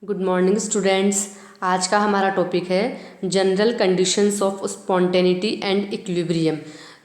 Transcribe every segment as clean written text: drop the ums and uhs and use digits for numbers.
Good morning students. आज का हमारा टॉपिक है general conditions of spontaneity and equilibrium.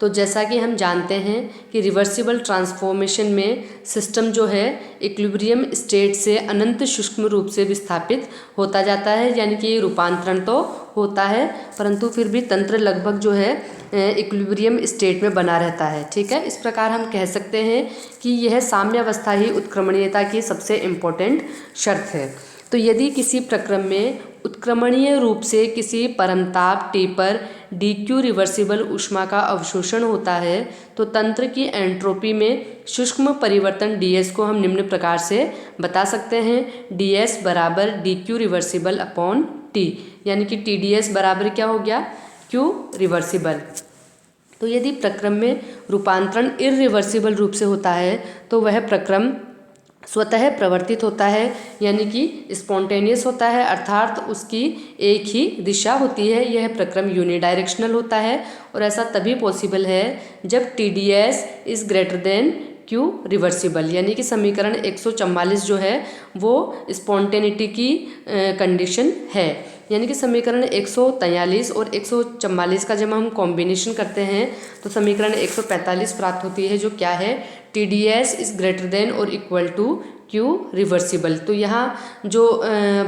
तो जैसा कि हम जानते हैं कि रिवर्सिबल ट्रांसफॉर्मेशन में सिस्टम जो है इक्विलिब्रियम स्टेट से अनंत सूक्ष्म रूप से विस्थापित होता जाता है, यानी कि रूपांतरण तो होता है परंतु फिर भी तंत्र लगभग जो है इक्विलिब्रियम स्टेट में बना रहता है। ठीक है, इस प्रकार हम कह सकते हैं कि यह साम्यावस्था ही उत्क्रमणीयता की सबसे इम्पोर्टेंट शर्त है। तो यदि किसी प्रक्रम में उत्क्रमणीय रूप से किसी परमताप T पर dq रिवर्सिबल ऊष्मा का अवशोषण होता है तो तंत्र की एंट्रोपी में सूक्ष्म परिवर्तन ds को हम निम्न प्रकार से बता सकते हैं। ds बराबर dq रिवर्सिबल अपॉन t, यानी कि TdS बराबर क्या हो गया, q रिवर्सिबल। तो यदि प्रक्रम में रूपांतरण इरिवर्सिबल रूप से होता है तो वह प्रक्रम स्वतः प्रवर्तित होता है, यानी कि स्पॉन्टेनियस होता है, अर्थात उसकी एक ही दिशा होती है। यह प्रक्रम यूनिडायरेक्शनल होता है और ऐसा तभी पॉसिबल है जब TdS is greater then Q reversible, यानी कि समीकरण 144 जो है वो स्पॉन्टेनिटी की कंडीशन है। यानी कि समीकरण 143 और 144 का जब हम कॉम्बिनेशन करते हैं तो समीकरण 145 प्राप्त होती है, जो क्या है, TdS इज़ ग्रेटर देन और इक्वल टू Q रिवर्सिबल। तो यहाँ जो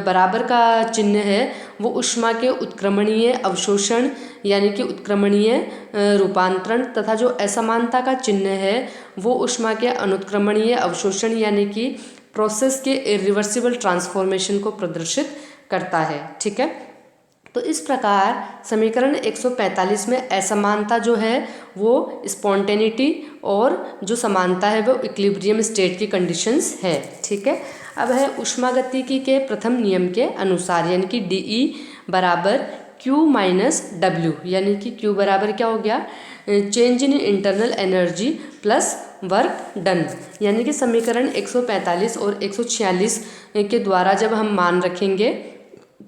बराबर का चिन्ह है वो ऊष्मा के उत्क्रमणीय अवशोषण यानी कि उत्क्रमणीय रूपांतरण तथा जो असमानता का चिन्ह है वो ऊष्मा के अनुत्क्रमणीय अवशोषण यानी कि प्रोसेस के इरिवर्सिबल ट्रांसफॉर्मेशन को प्रदर्शित करता है। ठीक है, तो इस प्रकार समीकरण 145 में असमानता जो है वो स्पॉन्टेनिटी और जो समानता है वो इक्विलिब्रियम स्टेट की कंडीशंस है। ठीक है, अब है ऊष्मागतिकी के प्रथम नियम के अनुसार, यानी कि DE बराबर Q माइनस W, यानी कि Q बराबर क्या हो गया, change in internal energy plus work done. यानी कि समीकरण 145 और 146 के द्वारा जब हम मान रखेंगे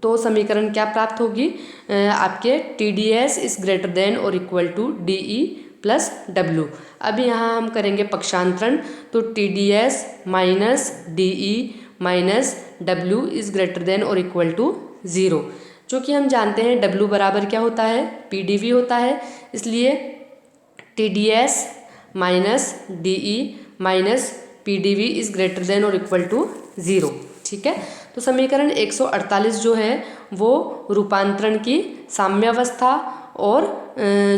तो समीकरण क्या प्राप्त होगी, आपके TdS इज़ ग्रेटर देन और equal to DE plus W। अब यहाँ हम करेंगे पक्षांतरण, तो TdS minus DE minus W is greater than और इक्वल टू 0। जो कि हम जानते हैं W बराबर क्या होता है, PdV होता है, इसलिए TdS minus DE minus PdV is greater than और इक्वल टू 0। ठीक है, तो समीकरण 148 जो है वो रूपांतरण की साम्यावस्था और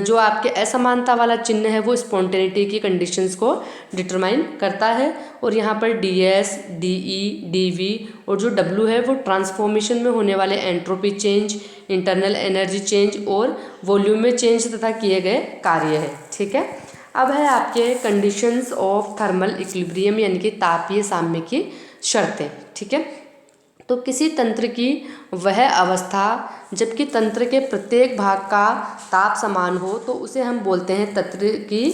जो आपके असमानता वाला चिन्ह है वो स्पॉन्टेनिटी की कंडीशंस को डिटरमाइन करता है। और यहाँ पर DS, DE, DV और जो W है वो ट्रांसफॉर्मेशन में होने वाले entropy change, internal energy change और वॉल्यूम में चेंज तथा किए गए कार्य है। ठीक है, अब है आपके कंडीशंस ऑफ थर्मल इक्विलिब्रियम, यानी कि तापीय साम्य की शर्तें। ठीक है, तो किसी तंत्र की वह अवस्था जबकि तंत्र के प्रत्येक भाग का ताप समान हो तो उसे हम बोलते हैं तंत्र की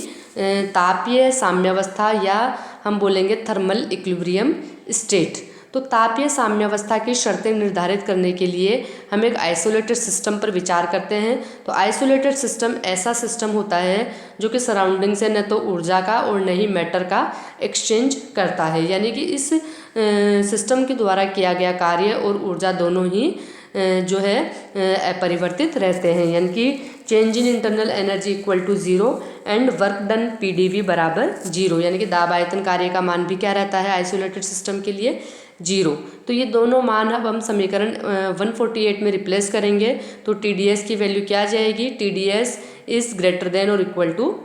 तापीय साम्यावस्था, या हम बोलेंगे थर्मल इक्विलिब्रियम स्टेट। तो तापीय साम्यावस्था की शर्तें निर्धारित करने के लिए हम एक आइसोलेटेड सिस्टम पर विचार करते हैं। तो आइसोलेटेड सिस्टम ऐसा सिस्टम होता है जो कि सराउंडिंग से न तो ऊर्जा का और न ही मैटर का एक्सचेंज करता है, यानी कि इस सिस्टम के द्वारा किया गया कार्य और ऊर्जा दोनों ही जो है अपरिवर्तित रहते हैं, यानी कि change in internal energy equal to 0 and work done PdV बराबर 0, यानी कि दाब आयतन कार्य का मान भी क्या रहता है आइसोलेटेड सिस्टम के लिए, 0। तो ये दोनों मान अब हम समीकरण 148 में रिप्लेस करेंगे तो TdS की वैल्यू क्या आ जाएगी, TdS इज़ ग्रेटर देन और इक्वल टू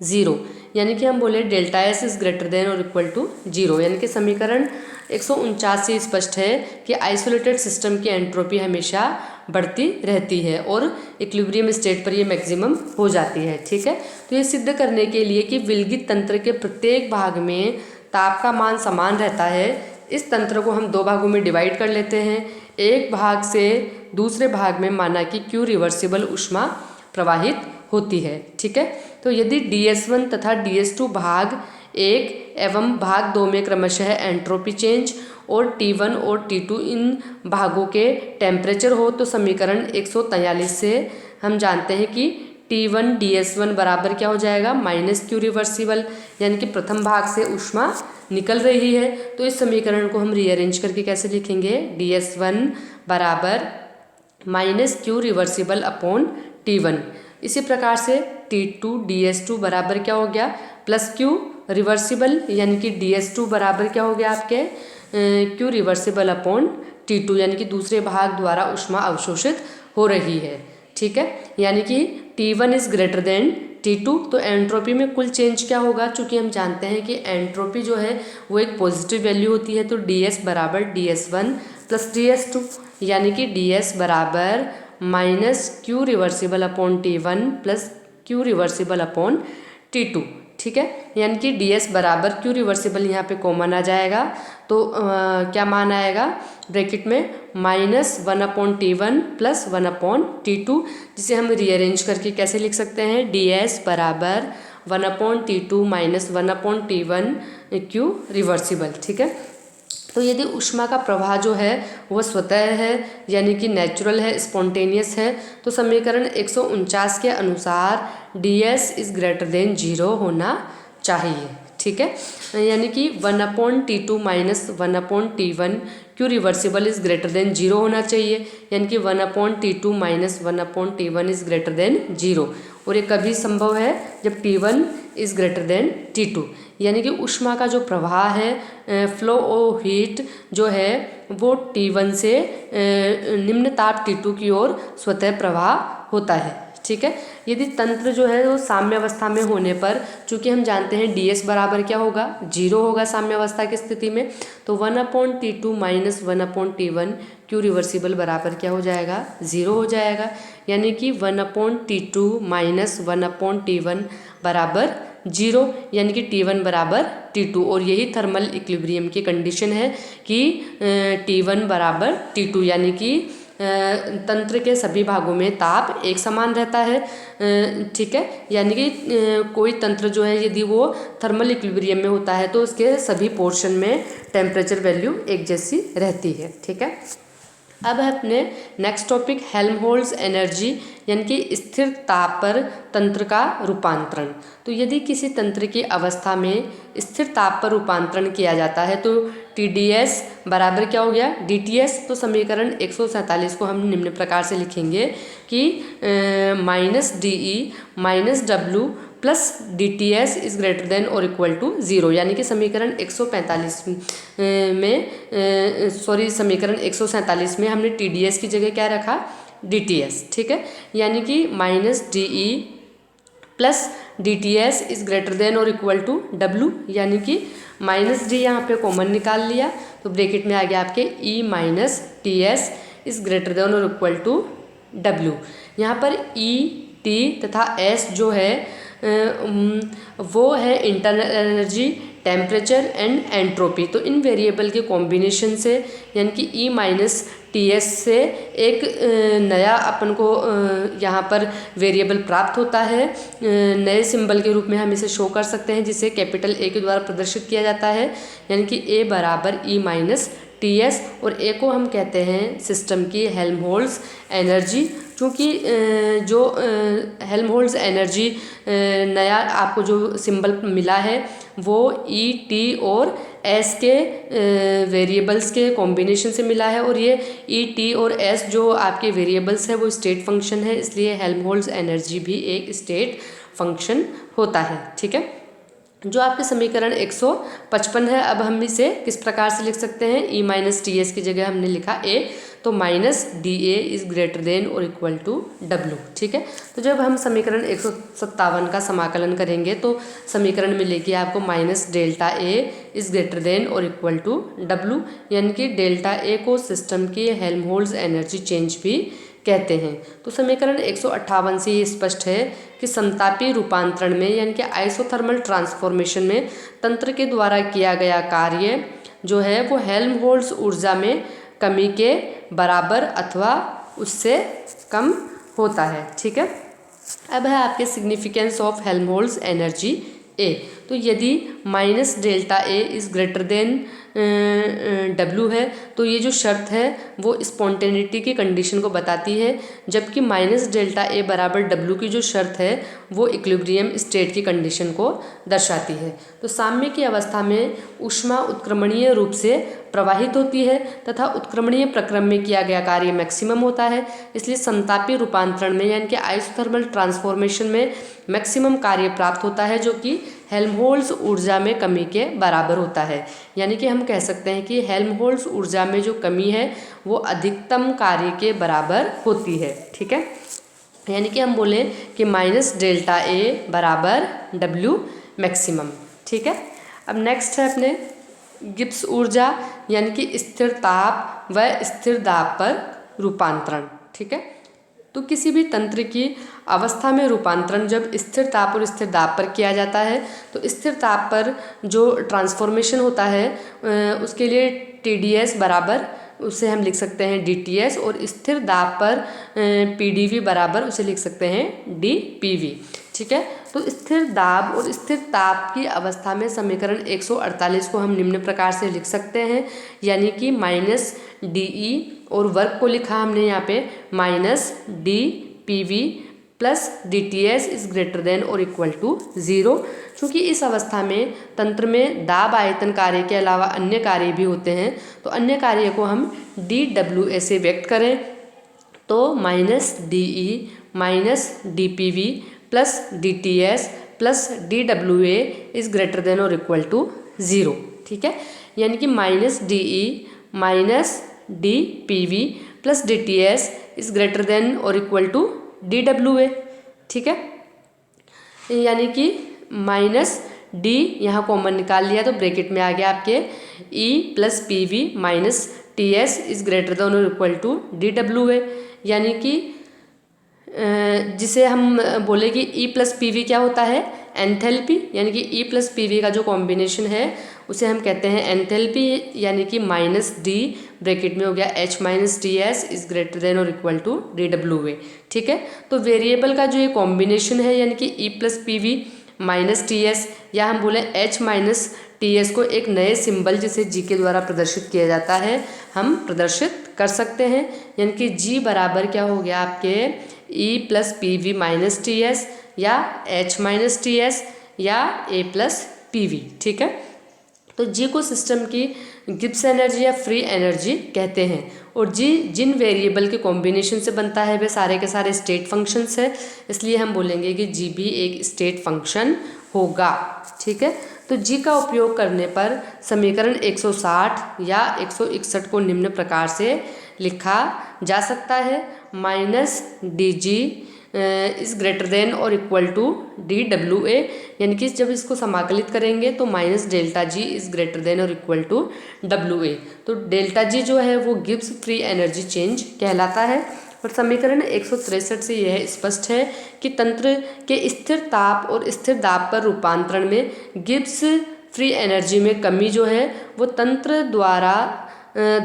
0, यानी कि हम बोले delta S is greater than और इक्वल टू 0। यानी कि समीकरण 149 से स्पष्ट है कि आइसोलेटेड सिस्टम की एंट्रोपी हमेशा बढ़ती रहती है और इक्विलिब्रियम स्टेट पर ये मैक्सिमम हो जाती है। ठीक है, तो ये सिद्ध करने के लिए कि विलगित तंत्र के प्रत्येक भाग में ताप का मान समान रहता है, इस तंत्र को हम दो भागों में डिवाइड कर लेते हैं। एक भाग से दूसरे भाग में माना कि Q रिवर्सिबल ऊष्मा प्रवाहित होती है। ठीक है, तो यदि DS1 तथा DS2 भाग 1 एवं भाग 2 में क्रमशः एंट्रोपी चेंज और T1 और T2 इन भागों के टेम्परेचर हो तो समीकरण 143 से हम जानते हैं कि T1 DS1 बराबर क्या हो जाएगा, माइनस क्यू रिवर्सिबल, यानी कि प्रथम भाग से ऊष्मा निकल रही है। तो इस समीकरण को हम रीअरेंज करके कैसे लिखेंगे, DS1 बराबर minus Q reversible upon T1। इसी प्रकार से T2 DS2 बराबर क्या हो गया, प्लस क्यू रिवर्सिबल, यानी कि DS2 बराबर क्या हो गया आपके क्यू रिवर्सिबल अपॉन T2, यानी कि दूसरे भाग द्वारा ऊष्मा अवशोषित हो रही है। ठीक है, यानी कि T1 is greater than T2। तो एंट्रोपी में कुल चेंज क्या होगा, चूंकि हम जानते हैं कि एंट्रोपी जो है वो एक पॉजिटिव वैल्यू होती है, तो DS बराबर DS1 प्लस DS2, यानी कि DS बराबर minus Q reversible upon T1 plus Q reversible upon T2। ठीक है, यानी कि DS बराबर क्यू रिवर्सिबल यहाँ पे कॉमन आ जाएगा, तो क्या मान आएगा ब्रैकेट में -1/T1 प्लस 1/T2, जिसे हम रीअरेंज करके कैसे लिख सकते हैं, DS बराबर 1/T2 minus 1/T1 Q reversible. ठीक है, तो यदि ऊष्मा का प्रवाह जो है वह स्वतः है, यानी कि नेचुरल है, स्पॉन्टेनियस है, तो समीकरण 149 के अनुसार DS इज ग्रेटर देन 0 होना चाहिए। ठीक है, यानी कि 1/T2 minus 1/T1 Q reversible is greater than 0 होना चाहिए, यानी कि 1/T2 minus 1/T1 is greater than 0। और ये कभी संभव है जब T1 is greater than T2, यानी कि ऊष्मा का जो प्रवाह है, फ्लो ऑफ हीट जो है वो T1 से निम्न ताप T2 की ओर स्वतः प्रवाह होता है। ठीक है, यदि तंत्र जो है वो साम्यावस्था में होने पर, चूंकि हम जानते हैं DS बराबर क्या होगा, 0 होगा साम्यावस्था की स्थिति में, तो 1/T2 minus 1/T1 Q reversible बराबर क्या हो जाएगा, 0 हो जाएगा, यानी कि 1/T2 माइनस 1/T1 बराबर 0, यानी कि T1 बराबर T2। और यही थर्मल इक्विलिब्रियम की कंडीशन है कि T1 बराबर T2, यानी कि तंत्र के सभी भागों में ताप एक समान रहता है। ठीक है, यानी कि कोई तंत्र जो है यदि वो थर्मल इक्विलिब्रियम में होता है तो उसके सभी पोर्शन में टेम्परेचर वैल्यू एक जैसी रहती है। ठीक है, अब है अपने नेक्स्ट टॉपिक हेल्महोल्ट्ज़ एनर्जी, यानी कि स्थिर ताप पर तंत्र का रूपांतरण। तो यदि किसी तंत्र की अवस्था में स्थिर ताप पर रूपांतरण किया जाता है तो TDS बराबर क्या हो गया, DTS। तो समीकरण 147 को हम निम्न प्रकार से लिखेंगे कि -DE minus W plus DTS is greater than और इक्वल टू 0, यानी कि समीकरण 145 में समीकरण 147 में हमने TDS की जगह क्या रखा, DTS। ठीक है, यानी कि -DE plus DTS is greater than और इक्वल टू W, यानी कि -D यहाँ पे कॉमन निकाल लिया, तो ब्रैकेट में आ गया आपके E minus TS is greater than और इक्वल टू W। यहाँ पर E, T तथा S जो है वो है internal energy, temperature and entropy. तो इन वेरिएबल के कॉम्बिनेशन से, यानी कि E माइनस TS से एक नया अपन को यहाँ पर वेरिएबल प्राप्त होता है। नए सिंबल के रूप में हम इसे शो कर सकते हैं, जिसे कैपिटल A के द्वारा प्रदर्शित किया जाता है, यानी कि A बराबर E माइनस TS, और A को हम कहते हैं सिस्टम की हेल्महोल्ट्ज़ एनर्जी। क्योंकि जो हेल्महोल्ट्ज़ एनर्जी नया आपको जो सिंबल मिला है वो E, T और S के वेरिएबल्स के कॉम्बिनेशन से मिला है, और ये E, T और S जो आपके वेरिएबल्स है वो स्टेट फंक्शन है, इसलिए हेल्महोल्ट्ज़ एनर्जी भी एक स्टेट फंक्शन होता है। ठीक है, जो आपके समीकरण 155 है। अब हम इसे किस प्रकार से लिख सकते हैं, E माइनस TS की जगह हमने लिखा A, तो -DA इज ग्रेटर देन और इक्वल टू W। ठीक है, तो जब हम समीकरण 157 का समाकलन करेंगे तो समीकरण मिलेगी आपको -ΔA इज ग्रेटर देन और इक्वल टू W, यानी कि ΔA को सिस्टम की हेल्महोल्ट्ज़ एनर्जी चेंज भी कहते हैं। तो समीकरण 158 से ये स्पष्ट है कि समतापी रूपांतरण में, यानी कि आइसोथर्मल ट्रांसफॉर्मेशन में तंत्र के द्वारा किया गया कार्य जो है वो हेल्महोल्ट्ज़ ऊर्जा में कमी के बराबर अथवा उससे कम होता है। ठीक है, अब है आपके significance of Helmholtz energy A। तो यदि -ΔA is greater than W है, तो ये जो शर्त है वो स्पॉन्टेनिटी की कंडीशन को बताती है, जबकि माइनस डेल्टा ए बराबर डब्ल्यू की जो शर्त है वो इक्विलिब्रियम स्टेट की कंडीशन को दर्शाती है। तो साम्य की अवस्था में ऊष्मा उत्क्रमणीय रूप से प्रवाहित होती है तथा उत्क्रमणीय प्रक्रम में किया गया कार्य मैक्सिमम होता है, इसलिए समतापी रूपांतरण में यानी कि आइसोथर्मल ट्रांसफॉर्मेशन में मैक्सिमम कार्य प्राप्त होता है, जो कि हेल्महोल्ट्ज़ ऊर्जा में कमी के बराबर होता है। यानी कि हम कह सकते हैं कि हेल्महोल्ट्ज़ ऊर्जा में जो कमी है वो अधिकतम कार्य के बराबर होती है। ठीक है, यानी कि हम बोलें कि माइनस डेल्टा ए बराबर डब्ल्यू मैक्सिमम। ठीक है, अब नेक्स्ट है अपने गिब्स ऊर्जा यानी कि स्थिर ताप व स्थिर दाब पर रूपांतरण। ठीक है, तो किसी भी तंत्र की अवस्था में रूपांतरण जब स्थिर ताप और स्थिर दाब पर किया जाता है, तो स्थिर ताप पर जो ट्रांसफॉर्मेशन होता है उसके लिए TdS बराबर उसे हम लिख सकते हैं DTS, और स्थिर दाब पर PdV बराबर उसे लिख सकते हैं DPV। ठीक है, तो स्थिर दाब और स्थिर ताप की अवस्था में समीकरण 148 को हम निम्न प्रकार से लिख सकते हैं, यानी कि माइनस DE और वर्ग को लिखा हमने यहाँ पे minus DPV plus DTS is greater than और इक्वल टू 0। चूँकि इस अवस्था में तंत्र में दाब आयतन कार्य के अलावा अन्य कार्य भी होते हैं, तो अन्य कार्य को हम DWA से व्यक्त करें तो minus DE minus DPV plus DTS plus DWA is greater than और इक्वल टू 0। ठीक है, यानी कि minus DE minus DPV plus DTS is greater than और इक्वल टू DWA। ठीक है, यानी कि माइनस D यहाँ कॉमन निकाल लिया तो ब्रैकेट में आ गया आपके E plus PV minus TS is greater than और इक्वल टू DWA, यानी कि जिसे हम बोले कि E प्लस PV क्या होता है, एंथैल्पी, यानी कि E प्लस PV का जो कॉम्बिनेशन है उसे हम कहते हैं एंथैल्पी, यानी कि माइनस D ब्रैकेट में हो गया H minus TS is greater than और इक्वल टू DWA। ठीक है, तो वेरिएबल का जो ये कॉम्बिनेशन है यानी कि E plus PV minus TS, या हम बोले H माइनस TS को एक नए सिंबल जिसे G के द्वारा प्रदर्शित किया जाता है हम प्रदर्शित कर सकते हैं, यानी कि G बराबर क्या हो गया आपके E plus PV minus TS या H माइनस TS या A प्लस PV। ठीक है, तो G को सिस्टम की गिब्स एनर्जी या फ्री एनर्जी कहते हैं, और G जिन वेरिएबल के कॉम्बिनेशन से बनता है वे सारे के सारे स्टेट फंक्शंस है, इसलिए हम बोलेंगे कि G भी एक स्टेट फंक्शन होगा। ठीक है, तो G का उपयोग करने पर समीकरण 160 या 161 को निम्न प्रकार से लिखा जा सकता है, minus DG is greater than और इक्वल टू DWA, यानी कि जब इसको समाकलित करेंगे तो minus delta G is greater than और इक्वल टू WA। तो डेल्टा G जो है वो गिब्स फ्री एनर्जी चेंज कहलाता है, और समीकरण 163 से यह स्पष्ट है कि तंत्र के स्थिर ताप और स्थिर दाब पर रूपांतरण में गिब्स फ्री एनर्जी में कमी जो है वो तंत्र द्वारा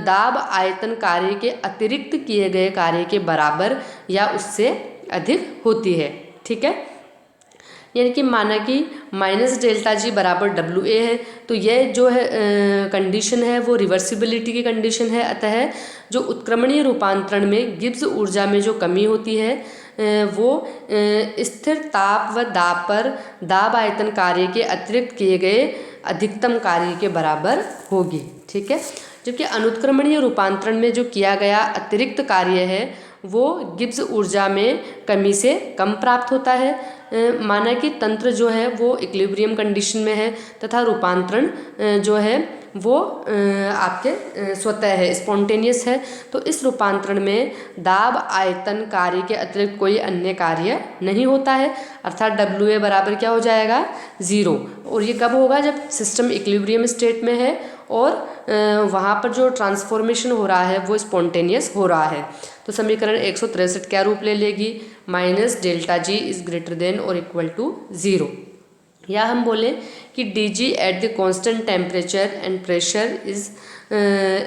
दाब आयतन कार्य के अतिरिक्त किए गए कार्य के बराबर या उससे अधिक होती है। ठीक है, यानी कि माना कि माइनस डेल्टा G बराबर WA है, तो यह जो है कंडीशन है वो रिवर्सिबिलिटी की कंडीशन है, अतः जो उत्क्रमणीय रूपांतरण में गिब्स ऊर्जा में जो कमी होती है वो स्थिर ताप व दाब पर दाब आयतन कार्य के अतिरिक्त किए गए अधिकतम कार्य के बराबर होगी। ठीक है, जबकि अनुत्क्रमणीय रूपांतरण में जो किया गया अतिरिक्त कार्य है वो गिब्स ऊर्जा में कमी से कम प्राप्त होता है। माना कि तंत्र जो है वो इक्विलिब्रियम कंडीशन में है तथा रूपांतरण जो है वो आपके स्वतः है, स्पॉन्टेनियस है, तो इस रूपांतरण में दाब आयतन कार्य के अतिरिक्त कोई अन्य कार्य नहीं होता है, अर्थात WA बराबर क्या हो जाएगा 0। और ये कब होगा, जब सिस्टम इक्विलिब्रियम स्टेट में है और वहाँ पर जो ट्रांसफॉर्मेशन हो रहा है वो स्पॉन्टेनियस हो रहा है। तो समीकरण 163 क्या रूप ले लेगी, minus delta G is greater than और इक्वल टू 0, या हम बोलें कि DG at the constant temperature and pressure is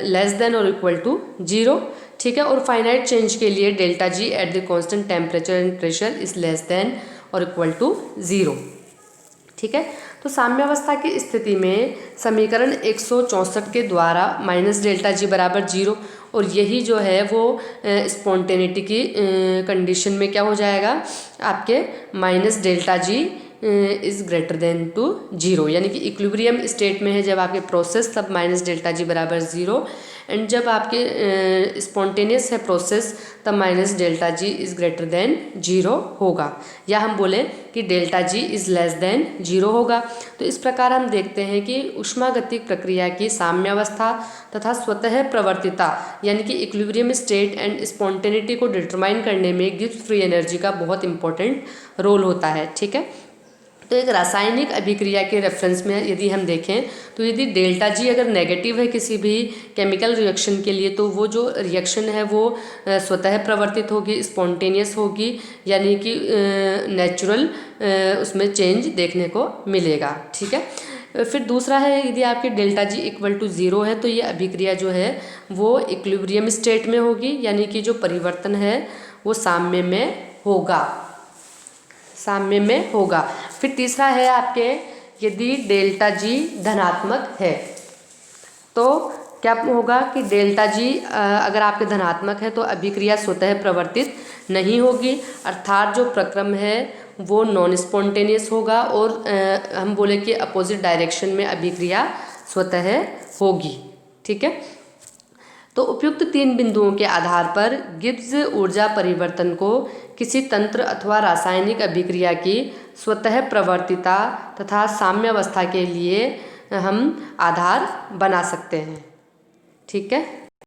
less than और इक्वल टू 0। ठीक है, और फाइनाइट चेंज के लिए delta G at the constant temperature and pressure is less than और इक्वल टू 0। ठीक है, तो साम्यावस्था की स्थिति में समीकरण 164 के द्वारा माइनस डेल्टा जी बराबर 0, और यही जो है वो स्पॉन्टेनिटी की कंडीशन में क्या हो जाएगा, आपके minus delta G is greater than to 0, यानी कि इक्विलिब्रियम स्टेट में है जब आपके प्रोसेस, तब माइनस डेल्टा जी बराबर 0, एंड जब आपके स्पॉन्टेनियस है प्रोसेस, तब minus delta G is greater then 0 होगा, या हम बोले कि delta G is less than 0 होगा। तो इस प्रकार हम देखते हैं कि ऊष्मागतिक प्रक्रिया की साम्यावस्था तथा स्वतः प्रवर्तिता यानी कि इक्विलिब्रियम स्टेट एंड स्पॉन्टेनिटी को डिटरमाइन करने में गिब्स फ्री एनर्जी का बहुत इंपॉर्टेंट रोल होता है। ठीक है, तो एक रासायनिक अभिक्रिया के रेफरेंस में यदि हम देखें तो यदि डेल्टा जी अगर नेगेटिव है किसी भी केमिकल रिएक्शन के लिए, तो वो जो रिएक्शन है वो स्वतः प्रवर्तित होगी, स्पॉन्टेनियस होगी, यानी कि नेचुरल उसमें चेंज देखने को मिलेगा। ठीक है, फिर दूसरा है यदि आपकी डेल्टा जी इक्वल टू 0 है तो ये अभिक्रिया जो है वो इक्विलिब्रियम स्टेट में होगी, यानी कि जो परिवर्तन है वो साम्य में होगा, साम्य में होगा। फिर तीसरा है आपके यदि डेल्टा जी धनात्मक है तो क्या होगा कि डेल्टा जी अगर आपके धनात्मक है तो अभिक्रिया स्वतः प्रवर्तित नहीं होगी, अर्थात जो प्रक्रम है वो नॉन स्पॉन्टेनियस होगा, और हम बोले कि अपोजिट डायरेक्शन में अभिक्रिया स्वतः होगी। ठीक है, तो उपयुक्त 3 बिंदुओं के आधार पर गिब्स ऊर्जा परिवर्तन को किसी तंत्र अथवा रासायनिक अभिक्रिया की स्वतः प्रवर्तिता तथा साम्यावस्था के लिए हम आधार बना सकते हैं। ठीक है।